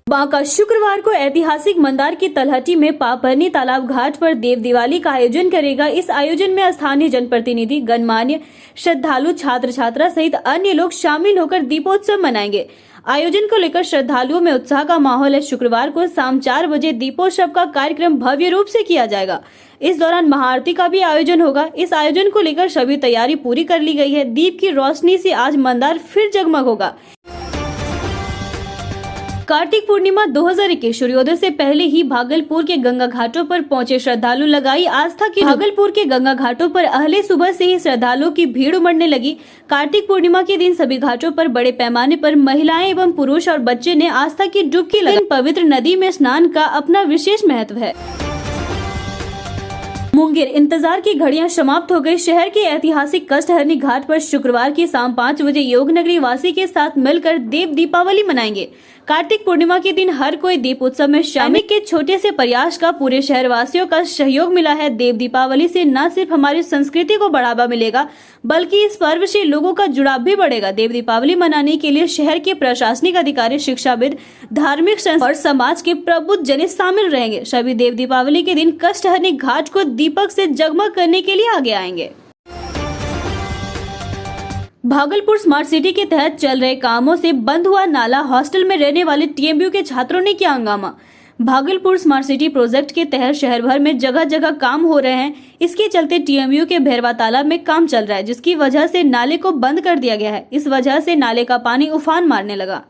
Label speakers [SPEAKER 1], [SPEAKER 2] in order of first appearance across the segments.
[SPEAKER 1] बांका शुक्रवार को ऐतिहासिक मंदार की तलहटी में पापरनी तालाब घाट पर देव दिवाली का आयोजन करेगा। इस आयोजन में स्थानीय जनप्रतिनिधि, गणमान्य, श्रद्धालु, छात्र छात्रा सहित अन्य लोग शामिल होकर दीपोत्सव मनाएंगे। आयोजन को लेकर श्रद्धालुओं में उत्साह का माहौल है। शुक्रवार को शाम 4 बजे दीपोत्सव का कार्यक्रम भव्य रूप से किया जाएगा। इस दौरान महाआरती का भी आयोजन होगा। इस आयोजन को लेकर सभी तैयारी पूरी कर ली गई है। दीप की रोशनी से आज मंदार फिर जगमग होगा। कार्तिक पूर्णिमा 2021 सूर्योदय से पहले ही भागलपुर के गंगा घाटों पर पहुंचे श्रद्धालु लगाई आस्था की। भागलपुर के गंगा घाटों पर अहले सुबह से ही श्रद्धालुओं की भीड़ उमड़ने लगी। कार्तिक पूर्णिमा के दिन सभी घाटों पर बड़े पैमाने पर महिलाएं एवं पुरुष और बच्चे ने आस्था की डुबकी लगाई। पवित्र नदी में स्नान का अपना विशेष महत्व है। मुंगेर इंतजार की घड़ियां समाप्त हो गई। शहर के ऐतिहासिक कष्टहरनी घाट पर शुक्रवार की शाम 5 बजे योग नगरी वासी के साथ मिलकर देव दीपावली मनाएंगे। कार्तिक पूर्णिमा के दिन हर कोई दीप उत्सव में शामिल के छोटे से प्रयास का पूरे शहर वासियों का सहयोग मिला है। देव दीपावली से न सिर्फ हमारी संस्कृति को बढ़ावा मिलेगा बल्कि इस पर्व से लोगों का जुड़ाव भी बढ़ेगा। देव दीपावली मनाने के लिए शहर के प्रशासनिक अधिकारी, शिक्षाविद, धार्मिक संस्था और समाज के प्रबुद्ध जन शामिल रहेंगे। सभी देव दीपावली के दिन कष्टहरनी घाट को दीपक से जगमग करने के लिए आगे आएंगे। भागलपुर स्मार्ट सिटी के तहत चल रहे कामों से बंद हुआ नाला। हॉस्टल में रहने वाले टीएमयू के छात्रों ने किया हंगामा। भागलपुर स्मार्ट सिटी प्रोजेक्ट के तहत शहर भर में जगह जगह काम हो रहे हैं। इसके चलते टीएमयू के भैरवा तालाब में काम चल रहा है, जिसकी वजह से नाले को बंद कर दिया गया है। इस वजह से नाले का पानी उफान मारने लगा।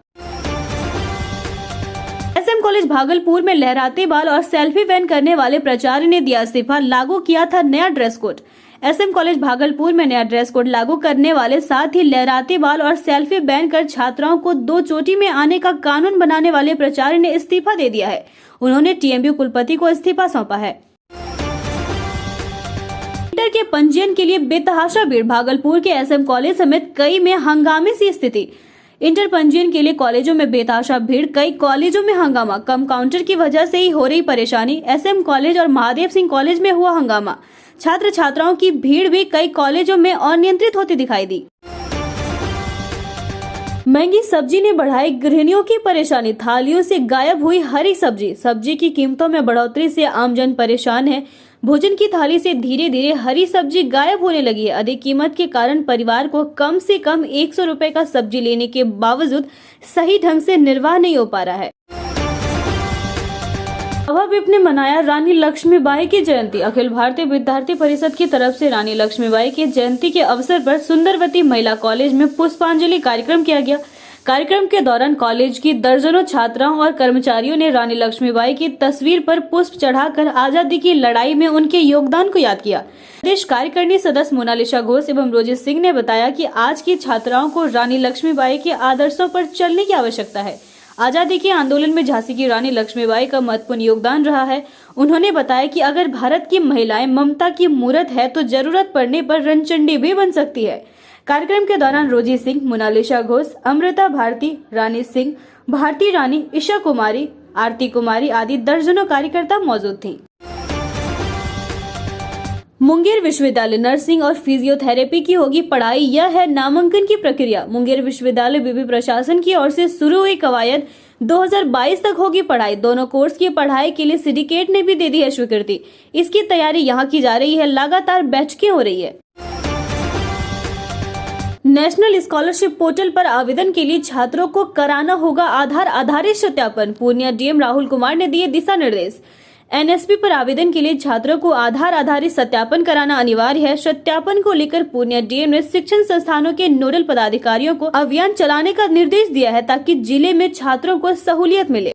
[SPEAKER 1] एसएम कॉलेज भागलपुर में लहराते बाल और सेल्फी बैन करने वाले प्राचार्य ने दिया इस्तीफा। लागू किया था नया dress code. SM college Bhagalpur में नया ड्रेस कोड लागू करने वाले साथ ही लहराते बाल और सेल्फी बैन कर छात्राओं को 2 चोटी में आने का कानून बनाने वाले प्राचार्य ने इस्तीफा दे दिया है। उन्होंने टीएमयू कुलपति को इस्तीफा सौंपा है। इंटर के पंजीयन के लिए बेतहाशा भीड़। भागलपुर के एसएम कॉलेज समेत कई में हंगामे सी स्थिति। इंटर पंजीयन के लिए कॉलेजों में बेतहाशा भीड़। कई कॉलेजों में हंगामा। कम काउंटर की वजह से ही हो रही परेशानी। एसएम कॉलेज और महादेव सिंह कॉलेज में हुआ हंगामा। छात्र छात्राओं की भीड़ भी कई कॉलेजों में अनियंत्रित होती दिखाई दी। महंगी सब्जी ने बढ़ाई गृहिणियों की परेशानी। थालियों से गायब हुई हरी सब्जी। सब्जी की कीमतों में बढ़ोतरी से आमजन परेशान है। भोजन की थाली से धीरे धीरे हरी सब्जी गायब होने लगी है। अधिक कीमत के कारण परिवार को कम से कम 100 रुपए का सब्जी लेने के बावजूद सही ढंग से निर्वाह नहीं हो पा रहा है। विप ने मनाया रानी लक्ष्मीबाई की जयंती। अखिल भारतीय विद्यार्थी परिषद की तरफ से रानी लक्ष्मीबाई की जयंती के अवसर पर सुंदरवती महिला कॉलेज में पुष्पांजलि कार्यक्रम किया गया। कार्यक्रम के दौरान कॉलेज की दर्जनों छात्राओं और कर्मचारियों ने रानी लक्ष्मीबाई की तस्वीर पर पुष्प चढ़ाकर आजादी की लड़ाई में उनके योगदान को याद किया। प्रदेश कार्यकारिणी सदस्य मोनालिसा घोष एवं रोजित सिंह ने बताया कि आज की छात्राओं को रानी लक्ष्मीबाई के आदर्शों पर चलने की आवश्यकता है। आजादी के आंदोलन में झांसी की रानी लक्ष्मीबाई का महत्वपूर्ण योगदान रहा है। उन्होंने बताया कि अगर भारत की महिलाएं ममता की मूर्त है तो जरूरत पड़ने पर रणचंडी भी बन सकती है। कार्यक्रम के दौरान रोजी सिंह, मोनालिसा घोष, अमृता भारती, रानी सिंह, भारती रानी, ईशा कुमारी, आरती कुमारी आदि दर्जनों कार्यकर्ता मौजूद थी। मुंगेर विश्वविद्यालय नर्सिंग और फिजियोथेरेपी की होगी पढ़ाई। यह है नामांकन की प्रक्रिया। मुंगेर विश्वविद्यालय विवि प्रशासन की ओर से शुरू हुई कवायद 2022 तक होगी पढ़ाई। दोनों कोर्स की पढ़ाई के लिए सिंडिकेट ने भी दे दी है स्वीकृति। इसकी तैयारी यहाँ की जा रही है। लगातार बैठकें हो रही है। नेशनल स्कॉलरशिप पोर्टल पर आवेदन के लिए छात्रों को कराना होगा आधार आधारित सत्यापन। पूर्णिया डीएम राहुल कुमार ने दिए दिशा निर्देश। एनएसपी पर आवेदन के लिए छात्रों को आधार आधारित सत्यापन कराना अनिवार्य है। सत्यापन को लेकर पूर्णिया डीएम ने शिक्षण संस्थानों के नोडल पदाधिकारियों को अभियान चलाने का निर्देश दिया है ताकि जिले में छात्रों को सहूलियत मिले।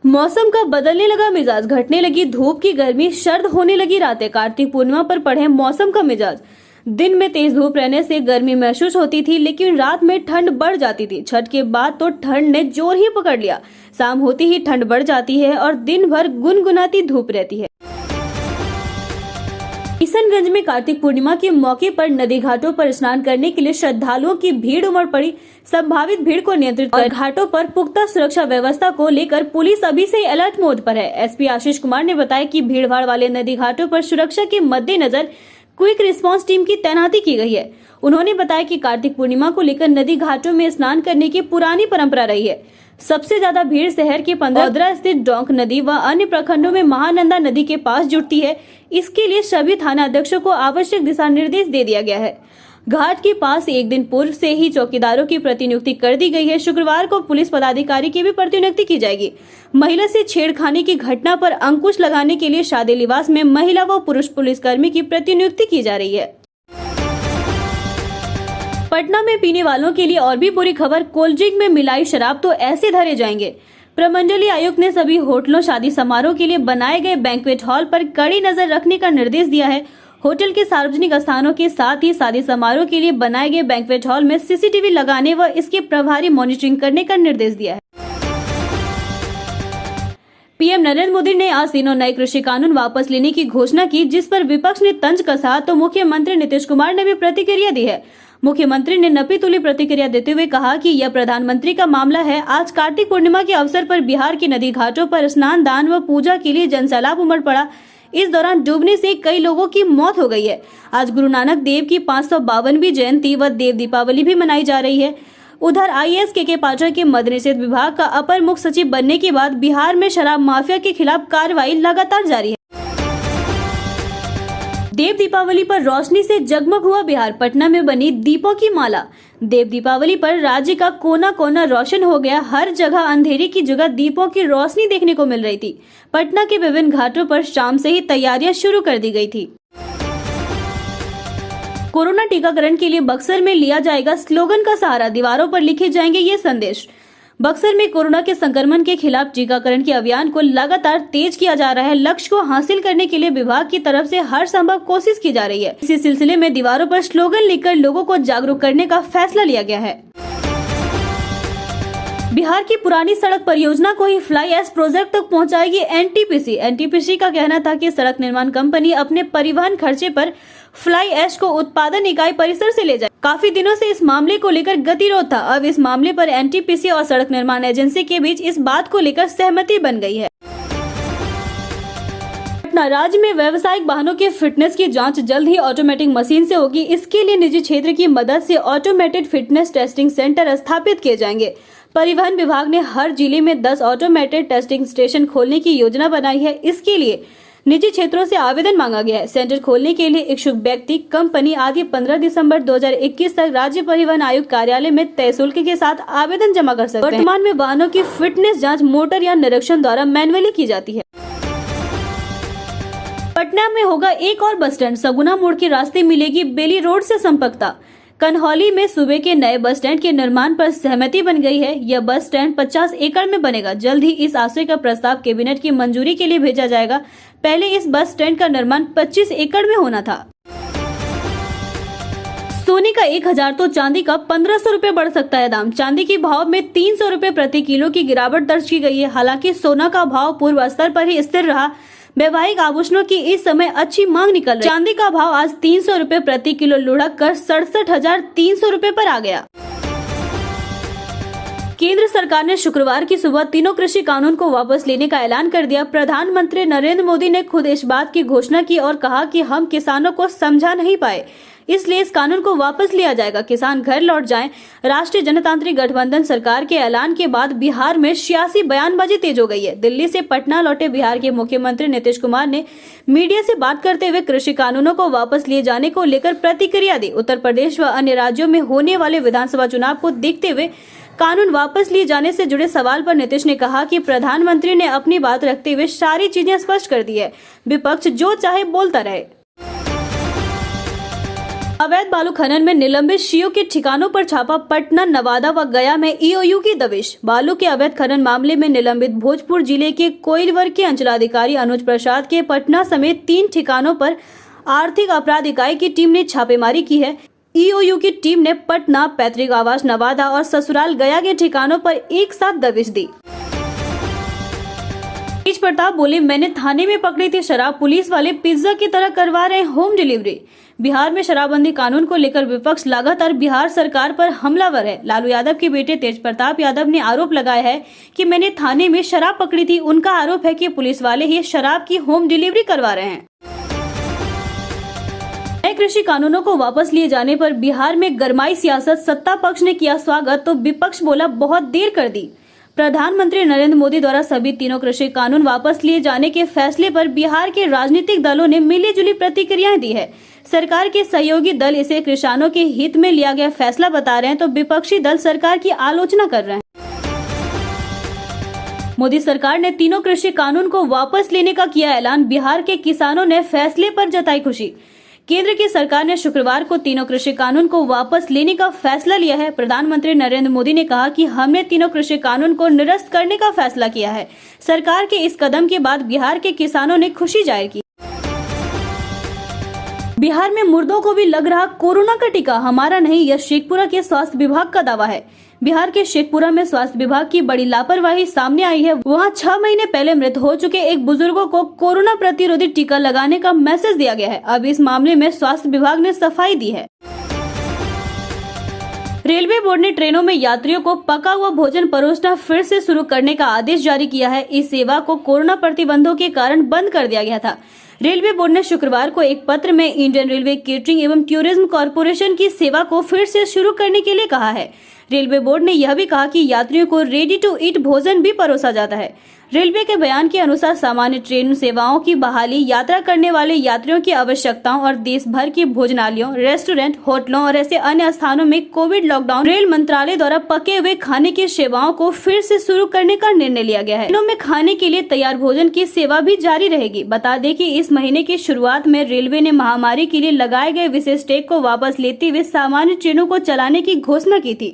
[SPEAKER 1] मौसम का बदलने लगा मिजाज। घटने लगी धूप की गर्मी, सर्द होने लगी रातें। कार्तिक पूर्णिमा पर पढ़े मौसम का मिजाज। दिन में तेज धूप रहने से गर्मी महसूस होती थी, लेकिन रात में ठंड बढ़ जाती थी। छठ के बाद तो ठंड ने जोर ही पकड़ लिया। शाम होती ही ठंड बढ़ जाती है और दिन भर गुनगुनाती धूप रहती है। किशनगंज में कार्तिक पूर्णिमा के मौके पर नदी घाटों पर स्नान करने के लिए श्रद्धालुओं की भीड़ उमड़ पड़ी। संभावित भीड़ को नियंत्रित कर घाटों पर पुख्ता सुरक्षा व्यवस्था को लेकर पुलिस अभी से अलर्ट मोड पर है। एसपी आशीष कुमार ने बताया कि भीड़ भाड़ वाले नदी घाटों पर सुरक्षा के मद्देनजर क्विक रिस्पांस टीम की तैनाती की गई है। उन्होंने बताया कि कार्तिक पूर्णिमा को लेकर नदी घाटों में स्नान करने की पुरानी परंपरा रही है। सबसे ज्यादा भीड़ शहर के 15 स्थित डोंक नदी व अन्य प्रखंडों में महानंदा नदी के पास जुटती है। इसके लिए सभी थाना अध्यक्षों को आवश्यक दिशा निर्देश दे दिया गया है। घाट के पास एक दिन पूर्व से ही चौकीदारों की प्रतिनियुक्ति कर दी गई है। शुक्रवार को पुलिस पदाधिकारी की भी प्रतिनियुक्ति की जाएगी। महिला से छेड़खानी की घटना पर अंकुश लगाने के लिए शादी लिबास में महिला व पुरुष पुलिसकर्मी की प्रतिनियुक्ति की जा रही है। पटना में पीने वालों के लिए और भी बुरी खबर, कोल्ड ड्रिंक में मिलाई शराब तो ऐसे धरे जाएंगे। प्रमंडलीय आयुक्त ने सभी होटलों, शादी समारोह के लिए बनाए गए बैंक्वेट हॉल पर कड़ी नजर रखने का निर्देश दिया है। होटल के सार्वजनिक स्थानों के साथ ही शादी समारोह के लिए बनाए गए बैंक्वेट हॉल में सीसीटीवी लगाने व इसकी प्रभावी मॉनिटरिंग करने का निर्देश दिया है। पीएम नरेंद्र मोदी ने आज तीनों नए कृषि कानून वापस लेने की घोषणा की, जिस पर विपक्ष ने तंज कसा तो मुख्यमंत्री नीतीश कुमार ने भी प्रतिक्रिया दी है। मुख्यमंत्री ने नपी तुली प्रतिक्रिया देते हुए कहा कि यह प्रधानमंत्री का मामला है। आज कार्तिक पूर्णिमा के अवसर पर बिहार की नदी घाटों पर स्नान, दान व पूजा के लिए जनसैलाब उमड़ पड़ा। इस दौरान डूबने से कई लोगों की मौत हो गई है। आज गुरु नानक देव की 552वीं जयंती व देव दीपावली भी मनाई जा रही है। उधर आईएएस के पाठक के मद्य निषेध विभाग का अपर मुख्य सचिव बनने के बाद बिहार में शराब माफिया के खिलाफ कार्रवाई लगातार जारी है। देव दीपावली पर रोशनी से जगमग हुआ बिहार। पटना में बनी दीपों की माला। देव दीपावली पर राज्य का कोना कोना रोशन हो गया। हर जगह अंधेरे की जगह दीपों की रोशनी देखने को मिल रही थी। पटना के विभिन्न घाटों पर शाम से ही तैयारियां शुरू कर दी गई थी। कोरोना टीकाकरण के लिए बक्सर में लिया जाएगा स्लोगन का सहारा, दीवारों पर लिखे जाएंगे ये संदेश। बक्सर में कोरोना के संक्रमण के खिलाफ टीकाकरण के अभियान को लगातार तेज किया जा रहा है। लक्ष्य को हासिल करने के लिए विभाग की तरफ से हर संभव कोशिश की जा रही है। इसी सिलसिले में दीवारों पर स्लोगन लिखकर लोगों को जागरूक करने का फैसला लिया गया है। बिहार की पुरानी सड़क परियोजना को ही फ्लाई ऐश प्रोजेक्ट तक पहुंचाएगी एनटीपीसी। एनटीपीसी का कहना था कि सड़क निर्माण कंपनी अपने परिवहन खर्चे पर फ्लाई ऐश को उत्पादन इकाई परिसर से ले जाए। काफी दिनों से इस मामले को लेकर गतिरोध था। अब इस मामले पर एनटीपीसी और सड़क निर्माण एजेंसी के बीच इस बात को लेकर सहमति बन गई है। पटना राज्य में व्यावसायिक वाहनों के फिटनेस की जांच जल्द ही ऑटोमेटिक मशीन से होगी। इसके लिए निजी क्षेत्र की मदद से ऑटोमेटेड फिटनेस टेस्टिंग सेंटर स्थापित किए जाएंगे। परिवहन विभाग ने हर जिले में 10 ऑटोमेटेड टेस्टिंग स्टेशन खोलने की योजना बनाई है। इसके लिए निजी क्षेत्रों से आवेदन मांगा गया है। सेंटर खोलने के लिए इच्छुक व्यक्ति, कंपनी आदि 15 दिसंबर 2021 तक राज्य परिवहन आयुक्त कार्यालय में तय शुल्क के साथ आवेदन जमा कर सकते हैं। वर्तमान में वाहनों की फिटनेस जांच मोटर या निरीक्षण द्वारा मैनुअली की जाती है। पटना में होगा एक और बस स्टैंड। सगुना मोड़ के रास्ते मिलेगी बेली रोड से संपर्कता। कन्हौली में सूबे के नए बस स्टैंड के निर्माण पर सहमति बन गई है। यह बस स्टैंड 50 एकड़ में बनेगा। जल्द ही इस आशय का प्रस्ताव कैबिनेट की मंजूरी के लिए भेजा जाएगा। पहले इस बस स्टैंड का निर्माण 25 एकड़ में होना था। सोने का 1000 तो चांदी का 1500 रुपए बढ़ सकता है दाम। चांदी के भाव में 300 रुपए प्रति किलो की गिरावट दर्ज की गई है। हालांकि सोना का भाव पूर्व स्तर पर ही स्थिर रहा। वैवाहिक आभूषणों की इस समय अच्छी मांग निकल रही है। चांदी का भाव आज 300 रुपए प्रति किलो लुढ़क कर 67,300 रुपए पर आ गया। केंद्र सरकार ने शुक्रवार की सुबह तीनों कृषि कानून को वापस लेने का ऐलान कर दिया। प्रधानमंत्री नरेंद्र मोदी ने खुद इस बात की घोषणा की और कहा कि हम किसानों को समझा नहीं पाए, इसलिए इस कानून को वापस लिया जाएगा। किसान घर लौट जाएं। राष्ट्रीय जनतांत्रिक गठबंधन सरकार के ऐलान के बाद बिहार में सियासी बयानबाजी तेज हो गई है। दिल्ली से पटना लौटे बिहार के मुख्यमंत्री नीतीश कुमार ने मीडिया से बात करते हुए कृषि कानूनों को वापस लिए जाने को लेकर प्रतिक्रिया दी। उत्तर प्रदेश व अन्य राज्यों में होने वाले विधानसभा चुनाव को देखते हुए कानून वापस लिए जाने से जुड़े सवाल पर नीतीश ने कहा कि प्रधानमंत्री ने अपनी बात रखते हुए सारी चीजें स्पष्ट कर दी है। विपक्ष जो चाहे बोलता रहे। अवैध बालू खनन में निलंबित सीओ के ठिकानों पर छापा। पटना, नवादा व गया में ईओयू की दबिश। बालू के अवैध खनन मामले में निलंबित भोजपुर जिले के कोइलवर के अंचलाधिकारी अनुज प्रसाद के पटना समेत 3 ठिकानों पर आर्थिक अपराध इकाई की टीम ने छापेमारी की है। ईओयू की टीम ने पटना, पैतृक आवास नवादा और ससुराल गया के ठिकानों पर एक साथ दबिश दी। तेज प्रताप बोले, मैंने थाने में पकड़ी थी शराब, पुलिस वाले पिज्जा की तरह करवा रहे होम डिलीवरी। बिहार में शराबबंदी कानून को लेकर विपक्ष लगातार बिहार सरकार पर हमलावर है। लालू यादव के बेटे तेज प्रताप यादव ने आरोप लगाया है कि मैंने थाने में शराब पकड़ी थी। उनका आरोप है कि पुलिस वाले ही शराब की होम डिलीवरी करवा रहे हैं। नए कृषि कानूनों को वापस लिए जाने पर बिहार में गरमाई सियासत। सत्ता पक्ष ने किया स्वागत तो विपक्ष बोला बहुत देर कर दी। प्रधानमंत्री नरेंद्र मोदी द्वारा सभी तीनों कृषि कानून वापस लिए जाने के फैसले पर बिहार के राजनीतिक दलों ने मिलीजुली प्रतिक्रियाएं दी है। सरकार के सहयोगी दल इसे किसानों के हित में लिया गया फैसला बता रहे हैं तो विपक्षी दल सरकार की आलोचना कर रहे हैं। मोदी सरकार ने तीनों कृषि कानून को वापस लेने का किया ऐलान। बिहार के किसानों ने फैसले पर जताई खुशी। केंद्र की सरकार ने शुक्रवार को तीनों कृषि कानून को वापस लेने का फैसला लिया है। प्रधानमंत्री नरेंद्र मोदी ने कहा कि हमने तीनों कृषि कानून को निरस्त करने का फैसला किया है। सरकार के इस कदम के बाद बिहार के किसानों ने खुशी जाहिर की। बिहार में मुर्दों को भी लग रहा कोरोना का टीका, हमारा नहीं, यह शेखपुरा के स्वास्थ्य विभाग का दावा है। बिहार के शेखपुरा में स्वास्थ्य विभाग की बड़ी लापरवाही सामने आई है। वहां 6 महीने पहले मृत हो चुके एक बुजुर्गों को कोरोना प्रतिरोधी टीका लगाने का मैसेज दिया गया है। अब इस मामले में स्वास्थ्य विभाग ने सफाई दी है। रेलवे बोर्ड ने ट्रेनों में यात्रियों को पका हुआ भोजन परोसना फिर से शुरू करने का आदेश जारी किया है। इस सेवा को कोरोना प्रतिबंधों के कारण बंद कर दिया गया था। रेलवे बोर्ड ने शुक्रवार को एक पत्र में इंडियन रेलवे केटरिंग एवं टूरिज्म कॉर्पोरेशन की सेवा को फिर से शुरू करने के लिए कहा है। रेलवे बोर्ड ने यह भी कहा कि यात्रियों को रेडी टू ईट भोजन भी परोसा जाता है। रेलवे के बयान के अनुसार सामान्य ट्रेन सेवाओं की बहाली, यात्रा करने वाले यात्रियों की आवश्यकताओं और देश भर की भोजनालयों, रेस्टोरेंट, होटलों और ऐसे अन्य स्थानों में कोविड लॉकडाउन रेल मंत्रालय द्वारा पके हुए खाने की सेवाओं को फिर से शुरू करने का निर्णय लिया गया है। ट्रेनों में खाने के लिए तैयार भोजन की सेवा भी जारी रहेगी। बता दें कि इस महीने की शुरुआत में रेलवे ने महामारी के लिए लगाए गए विशेष टैग को वापस लेते हुए सामान्य ट्रेनों को चलाने की घोषणा की थी।